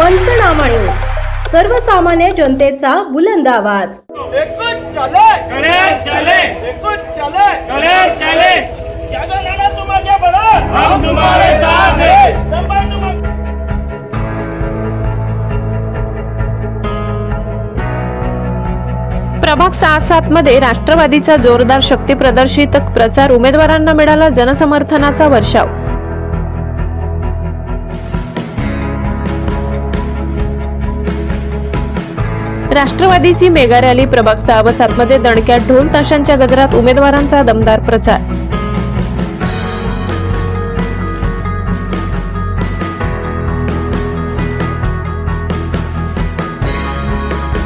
पंचनामा न्यूज, सर्वसामान्य जनतेचा बुलंद आवाज। हम तुम्हारे साथ हैं। प्रभाग 6-7 मध्ये राष्ट्रवादीचा जोरदार शक्ती प्रदर्शित प्रचार, उमेदवारांना मिळाला जनसमर्थनाचा वर्षाव। राष्ट्रवादीची मेगा रॅली प्रभाग 6 व 7 मध्ये दणक्यात ढोल ताशांच्या गजरात उमेदवारांचा दमदार प्रचार।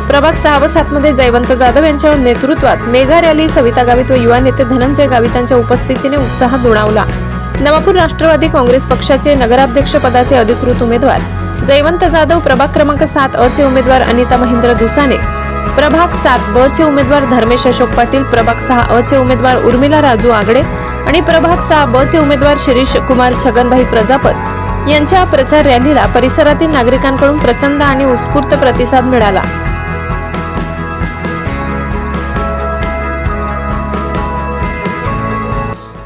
प्रभाग 6 व 7 मध्ये जयवंत जाधव यांच्या नेतृत्वात मेगा रॅली सविता गावित व युवा नेते धनंजय गावित यांच्या उपस्थितीने उत्साहात दुणावला। नवापूर राष्ट्रवादी काँग्रेस पक्षाचे नगराध्यक्ष पदाचे अधिकृत उमेदवार जयवंत जाधव, प्रभाग क्रमांक 7 अ चे उमेदवार अनिता महेंद्र दुसाने, प्रभाग 7 ब चे उमेदवार धर्मेश अशोक पाटील, प्रभाग 6 अ चे उमेदवार उर्मिला राजू आगडे आणि प्रभाग 6 ब चे उमेदवार शिरीष कुमार छगनभाई प्रजापत यांच्या प्रचार रॅलीला परिसरातील नागरिकांकडून प्रचंड आणि उत्स्फूर्त प्रतिसाद मिळाला।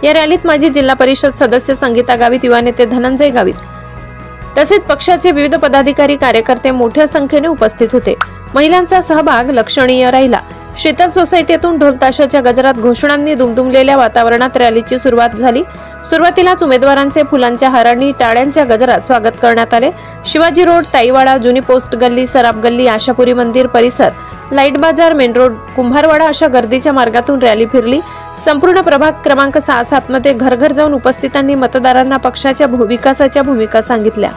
या रॅलीत माजी जिल्हा परिषद सदस्य संगीता गावित, युवा नेते धनंजय गावित तसेच पक्षाचे विविध पदाधिकारी कार्यकर्ते मोठ्या संख्येने उपस्थित होते। महिलांचा सहभाग लक्षणीय राहिला। शीतल सोसायटीतून ढोल ताशाच्या गजरात घोषणांनी दुमदुमलेल्या वातावरणात रॅलीची सुरुवात झाली। सुरुवातीलाच उमेदवारांचे फुलांच्या हारांनी टाळ्यांच्या गजरात स्वागत करण्यात आले। शिवाजी रोड, ताईवाडा, जुनी पोस्ट गल्ली, सराफ गल्ली, आशापुरी मंदिर परिसर, लाईट बाजार, मेन रोड, कुंभारवाडा अशा गर्दीच्या मार्गातून रॅली फिरली। संपूर्ण प्रभाग क्रमांक 6-7 मध्ये घर जाऊन उपस्थितांनी मतदारांना पक्षाच्या विकासाच्या भूमिका सांगितल्या।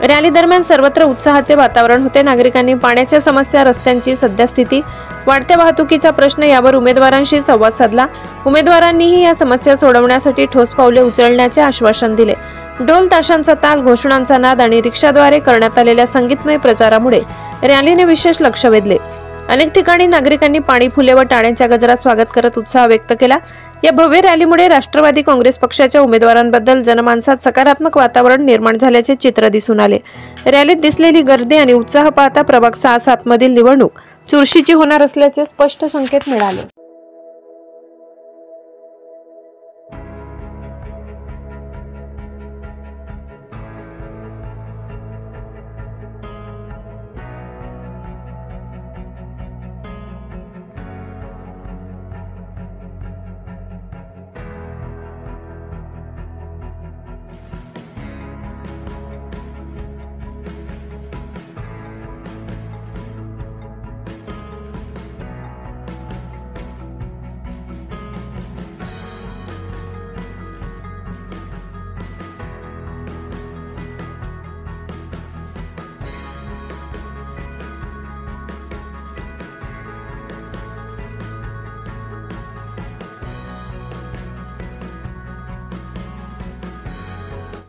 रॅली दरम्यान सर्वत्र उत्साहाचे वातावरण होते। नागरिकांनी पाण्याच्या समस्या, रस्त्यांची सद्यस्थिती, वाढत्या वाहतुकीचा प्रश्न यावर उमेदवारांशी संवाद साधला। उमेदवारांनीही या समस्या सोडवण्यासाठी ठोस पावले उचलण्याचे आश्वासन दिले। ढोल ताशांचा ताल, घोषणांचा नाद आणि रिक्षाद्वारे करण्यात आलेल्या संगीतमय प्रचारामुळे रॅलीने विशेष लक्ष वेधले। अनेक ठिकाणी नागरिकांनी पाणी, फुले व टाळ्यांच्या गजरात स्वागत करत उत्साह व्यक्त केला। या भव्य रॅलीमुळे राष्ट्रवादी काँग्रेस पक्षाच्या उमेदवारांबद्दल जनमानसात सकारात्मक वातावरण निर्माण झाल्याचे चित्र दिसून आले। रॅलीत दिसलेली गर्दी आणि उत्साह पाहता प्रभाग 6-7 मधील निवडणूक चुरशीची होणार असल्याचे स्पष्ट संकेत मिळाले।